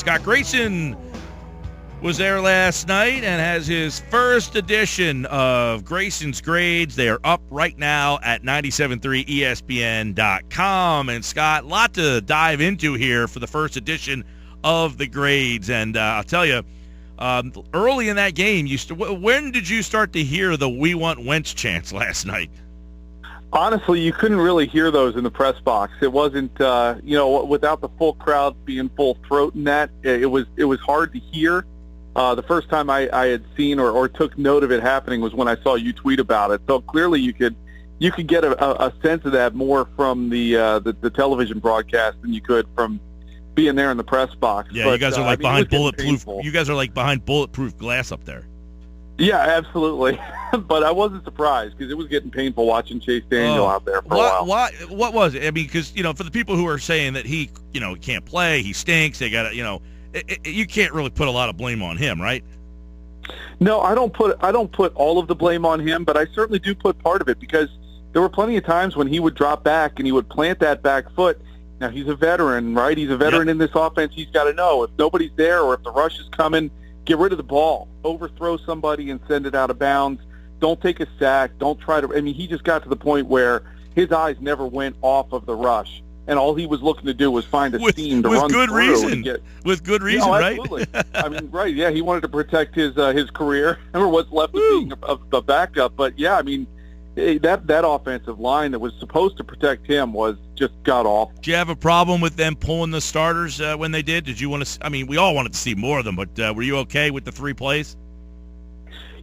Scott Grayson was there last night and has his first edition of Grayson's Grades. They are up right now at 973ESPN.com. And, Scott, a lot to dive into here for the first edition of the grades. And I'll tell you, early in that game, when did you start to hear the "We Want Wench" chants last night? Honestly, you couldn't really hear those in the press box. It wasn't, without the full crowd being full throat in that, it was hard to hear. The first time I had seen or took note of it happening was when I saw you tweet about it. So clearly you could get a sense of that more from the television broadcast than you could from being there in the press box. Yeah, but, you guys are like behind bulletproof. Painful. You guys are like behind bulletproof glass up there. Yeah, absolutely. But I wasn't surprised because it was getting painful watching Chase Daniel out there for a while. What was it? I mean, because for the people who are saying that he can't play, he stinks. They got to you can't really put a lot of blame on him, right? No, I don't put all of the blame on him, but I certainly do put part of it because there were plenty of times when he would drop back and he would plant that back foot. Now, he's a veteran, right? He's a veteran in this offense. He's got to know if nobody's there or if the rush is coming, get rid of the ball, overthrow somebody and send it out of bounds. Don't take a sack. Don't try to – he just got to the point where his eyes never went off of the ruch. And all he was looking to do was find a seam to run through. With good reason, right? Absolutely. Right, yeah, he wanted to protect his career or what's left of being the backup. But, yeah, that offensive line that was supposed to protect him was just god-awful. Did you have a problem with them pulling the starters when they did? Did you want to – we all wanted to see more of them, but were you okay with the 3 plays?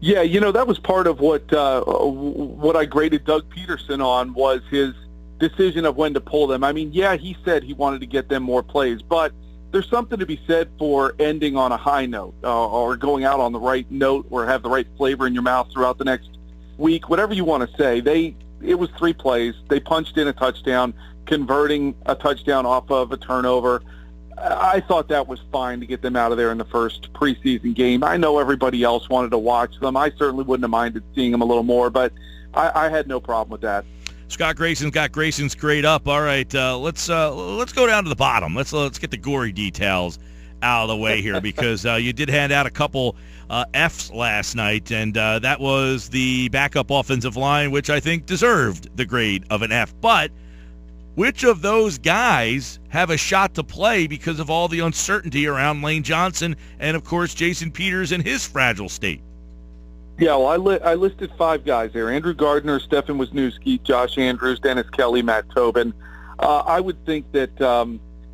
Yeah, that was part of what I graded Doug Pederson on was his – decision of when to pull them. He said he wanted to get them more plays, but there's something to be said for ending on a high note or going out on the right note or have the right flavor in your mouth throughout the next week, whatever you want to say. It was 3 plays. They punched in a touchdown, converting a touchdown off of a turnover. I thought that was fine to get them out of there in the first preseason game. I know everybody else wanted to watch them. I certainly wouldn't have minded seeing them a little more, but I had no problem with that. Scott Grayson's got Grayson's grade up. All right, let's go down to the bottom. Let's get the gory details out of the way here because you did hand out a couple Fs last night, and that was the backup offensive line, which I think deserved the grade of an F. But which of those guys have a shot to play because of all the uncertainty around Lane Johnson and, of course, Jason Peters and his fragile state? Yeah, well, I listed 5 guys there: Andrew Gardner, Stefan Wisniewski, Josh Andrews, Dennis Kelly, Matt Tobin. I would think that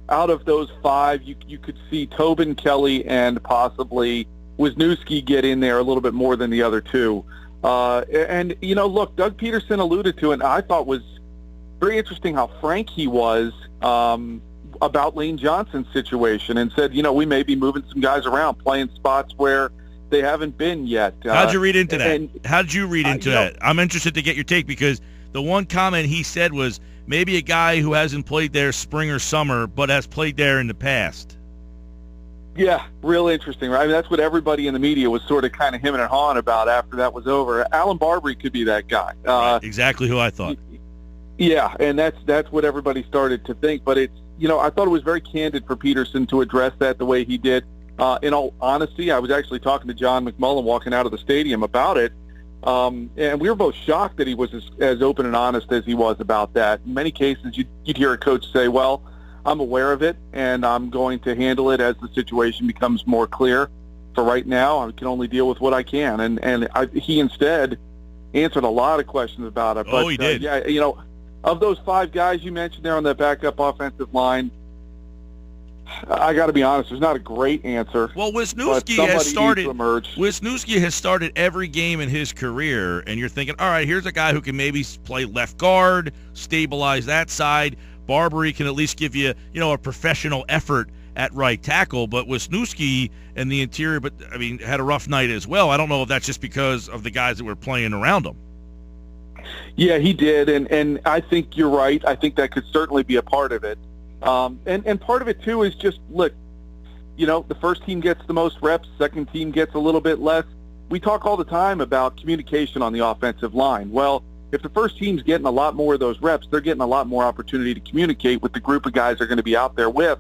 out of those 5, you could see Tobin, Kelly, and possibly Wisniewski get in there a little bit more than the other 2. Look, Doug Pederson alluded to it, and I thought was very interesting how frank he was about Lane Johnson's situation and said, we may be moving some guys around, playing spots where they haven't been yet. How'd you read into that? How'd you read into that? I'm interested to get your take because the one comment he said was maybe a guy who hasn't played there spring or summer but has played there in the past. Yeah, real interesting, right? That's what everybody in the media was sort of kind of hemming and hawing about after that was over. Alan Barbary could be that guy. Right, exactly who I thought. Yeah, and that's what everybody started to think. But it's I thought it was very candid for Peterson to address that the way he did. In all honesty, I was actually talking to John McMullen walking out of the stadium about it, and we were both shocked that he was as open and honest as he was about that. In many cases, you'd hear a coach say, well, I'm aware of it, and I'm going to handle it as the situation becomes more clear. For right now, I can only deal with what I can. And he instead answered a lot of questions about it. But, he did. Of those 5 guys you mentioned there on that backup offensive line, I got to be honest, there's not a great answer. Well, Wisniewski has started every game in his career, and you're thinking, all right, here's a guy who can maybe play left guard, stabilize that side. Barbary can at least give you, a professional effort at right tackle, but Wisniewski and the interior, had a rough night as well. I don't know if that's just because of the guys that were playing around him. Yeah, he did, and I think you're right. I think that could certainly be a part of it. And part of it, too, is just, look, the first team gets the most reps, second team gets a little bit less. We talk all the time about communication on the offensive line. Well, if the first team's getting a lot more of those reps, they're getting a lot more opportunity to communicate with the group of guys they're going to be out there with.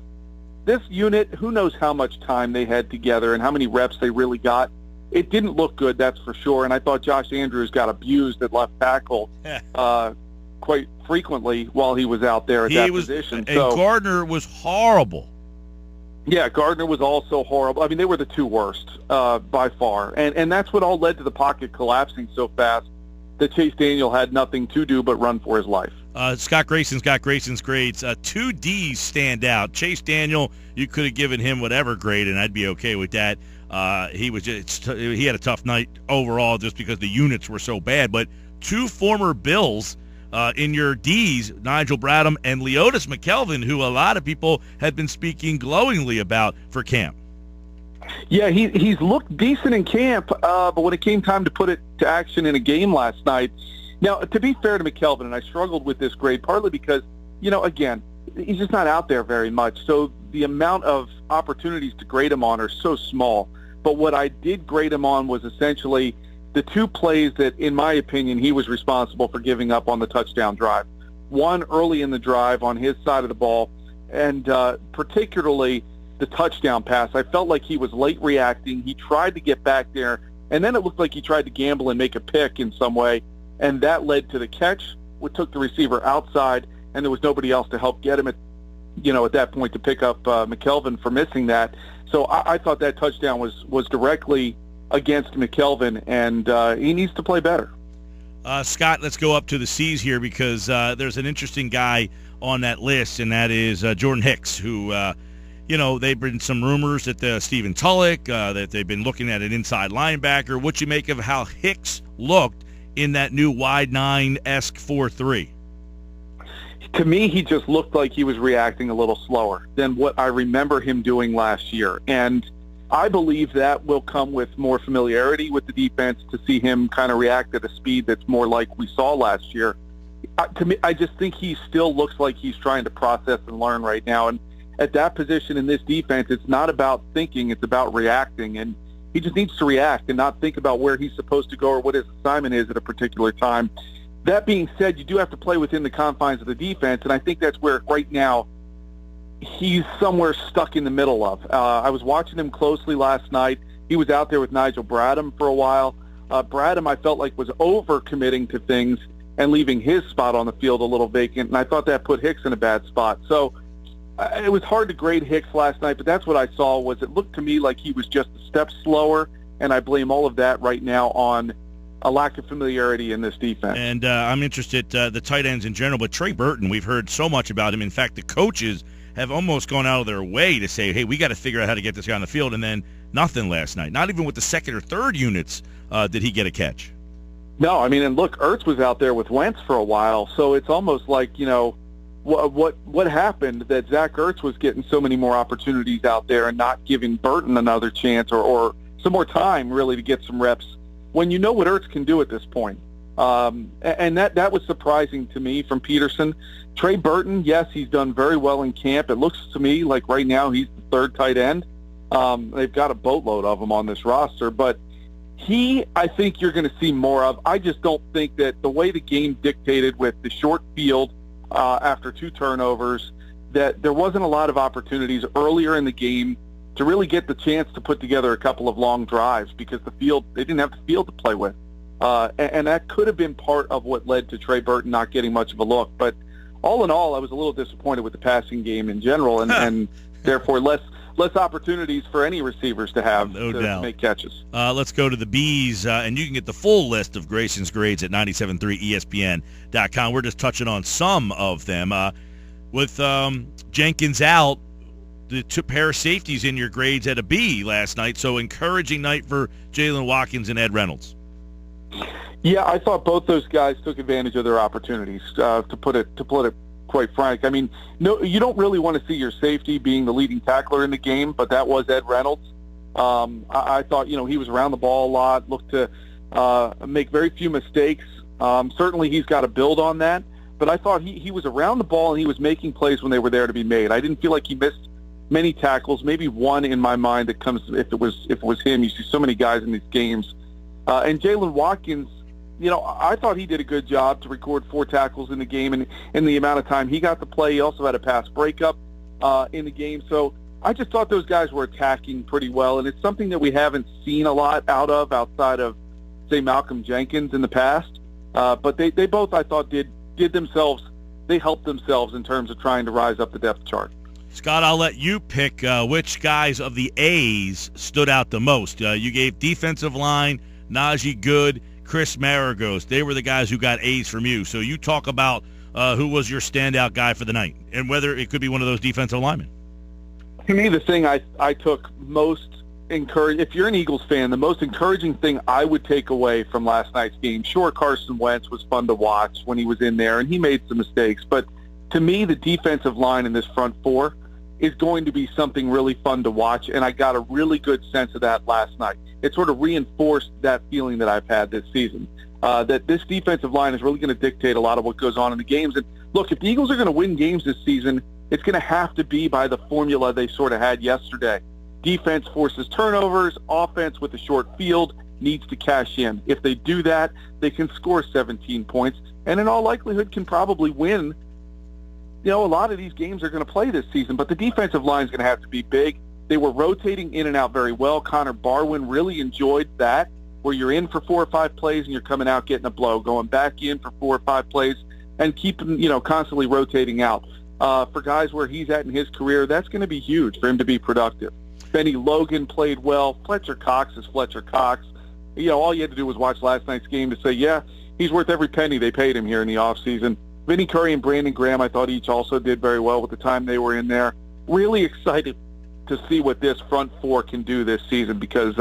this unit, who knows how much time they had together and how many reps they really got. It didn't look good, that's for sure. And I thought Josh Andrews got abused at left tackle quite frequently while he was out there at that position. And Gardner was horrible. Yeah, Gardner was also horrible. I mean, they were the two worst by far. And that's what all led to the pocket collapsing so fast that Chase Daniel had nothing to do but run for his life. Scott Grayson's got Grayson's grades. Two D's stand out. Chase Daniel, you could have given him whatever grade, and I'd be okay with that. He had a tough night overall just because the units were so bad. But two former Bills in your D's, Nigel Bradham and Leotis McElveen, who a lot of people had been speaking glowingly about for camp. Yeah, he's looked decent in camp, but when it came time to put it to action in a game last night. Now, to be fair to McElveen, and I struggled with this grade partly because, again, he's just not out there very much. So the amount of opportunities to grade him on are so small. But what I did grade him on was essentially the two plays that, in my opinion, he was responsible for giving up on the touchdown drive. One early in the drive on his side of the ball, and particularly the touchdown pass. I felt like he was late reacting. He tried to get back there, and then it looked like he tried to gamble and make a pick in some way, and that led to the catch, which took the receiver outside, and there was nobody else to help get him at that point to pick up McElveen for missing that. So I thought that touchdown was directly against McElveen, and he needs to play better. Scott, let's go up to the C's here because there's an interesting guy on that list, and that is Jordan Hicks, who, they've been some rumors that Stephen Tulloch, that they've been looking at an inside linebacker. What you make of how Hicks looked in that new wide 9-esque 4-3? To me, he just looked like he was reacting a little slower than what I remember him doing last year. And I believe that will come with more familiarity with the defense to see him kind of react at a speed that's more like we saw last year. To me, I just think he still looks like he's trying to process and learn right now. And at that position in this defense, it's not about thinking, it's about reacting. And he just needs to react and not think about where he's supposed to go or what his assignment is at a particular time. That being said, you do have to play within the confines of the defense, and I think that's where right now he's somewhere stuck in the middle of. I was watching him closely last night. He was out there with Nigel Bradham for a while. Bradham, I felt like, was over-committing to things and leaving his spot on the field a little vacant, and I thought that put Hicks in a bad spot. So it was hard to grade Hicks last night, but that's what I saw. Was it looked to me like he was just a step slower, and I blame all of that right now on a lack of familiarity in this defense. And I'm interested, the tight ends in general, but Trey Burton, we've heard so much about him. In fact, the coaches have almost gone out of their way to say, hey, we got to figure out how to get this guy on the field, and then nothing last night. Not even with the second or third units did he get a catch. No, I mean, and look, Ertz was out there with Wentz for a while, so it's almost like, what happened that Zach Ertz was getting so many more opportunities out there and not giving Burton another chance or some more time, really, to get some reps when you know what Ertz can do at this point. And that was surprising to me from Peterson. Trey Burton, yes, he's done very well in camp. It looks to me like right now he's the third tight end. They've got a boatload of them on this roster, but I think you're going to see more of. I just don't think that the way the game dictated with the short field after two turnovers, that there wasn't a lot of opportunities earlier in the game to really get the chance to put together a couple of long drives because they didn't have the field to play with. And that could have been part of what led to Trey Burton not getting much of a look. But all in all, I was a little disappointed with the passing game in general and therefore less opportunities for any receivers to have to make catches. Let's go to the B's, and you can get the full list of Grayson's grades at 973ESPN.com. We're just touching on some of them. With Jenkins out, the two pair of safeties in your grades at a B last night, so encouraging night for Jalen Watkins and Ed Reynolds. Yeah, I thought both those guys took advantage of their opportunities, to put it quite frank. I mean, no, you don't really want to see your safety being the leading tackler in the game, but that was Ed Reynolds. I thought, he was around the ball a lot, looked to make very few mistakes. Certainly he's got to build on that, but I thought he was around the ball and he was making plays when they were there to be made. I didn't feel like he missed many tackles, maybe one in my mind that comes if it was him. You see so many guys in these games. And Jalen Watkins, I thought he did a good job to record 4 tackles in the game and in the amount of time he got to play. He also had a pass breakup in the game. So I just thought those guys were attacking pretty well, and it's something that we haven't seen a lot outside of, say, Malcolm Jenkins in the past. But they both, I thought, they helped themselves in terms of trying to rise up the depth chart. Scott, I'll let you pick which guys of the A's stood out the most. You gave defensive line, Najee Good, Chris Maragos. They were the guys who got A's from you. So you talk about who was your standout guy for the night, and whether it could be one of those defensive linemen. To me, the thing I took most encouraged, if you're an Eagles fan, the most encouraging thing I would take away from last night's game, sure, Carson Wentz was fun to watch when he was in there, and he made some mistakes, but to me, the defensive line in this front four is going to be something really fun to watch, and I got a really good sense of that last night. It sort of reinforced that feeling that I've had this season, that this defensive line is really going to dictate a lot of what goes on in the games. And look, if the Eagles are going to win games this season, it's going to have to be by the formula they sort of had yesterday. Defense forces turnovers. Offense with a short field needs to cash in. If they do that, they can score 17 points, and in all likelihood can probably win. A lot of these games are going to play this season, but the defensive line is going to have to be big. They were rotating in and out very well. Connor Barwin really enjoyed that, where you're in for 4 or 5 plays and you're coming out getting a blow, going back in for 4 or 5 plays, and keeping, constantly rotating out. For guys where he's at in his career, that's going to be huge for him to be productive. Benny Logan played well. Fletcher Cox is Fletcher Cox. All you had to do was watch last night's game to say, yeah, he's worth every penny they paid him here in the offseason. Vinny Curry and Brandon Graham, I thought each also did very well with the time they were in there. Really excited to see what this front four can do this season, because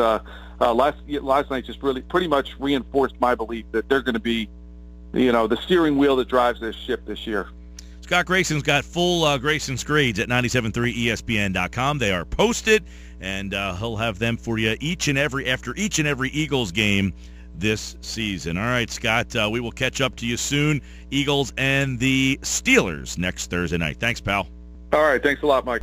last night just really pretty much reinforced my belief that they're going to be, the steering wheel that drives this ship this year. Scott Grayson's got full Grayson's grades at 973ESPN.com. They are posted, and he'll have them for you after each and every Eagles game this season. All right, Scott, we will catch up to you soon. Eagles and the Steelers next Thursday night. Thanks, pal. All right, thanks a lot, Mike.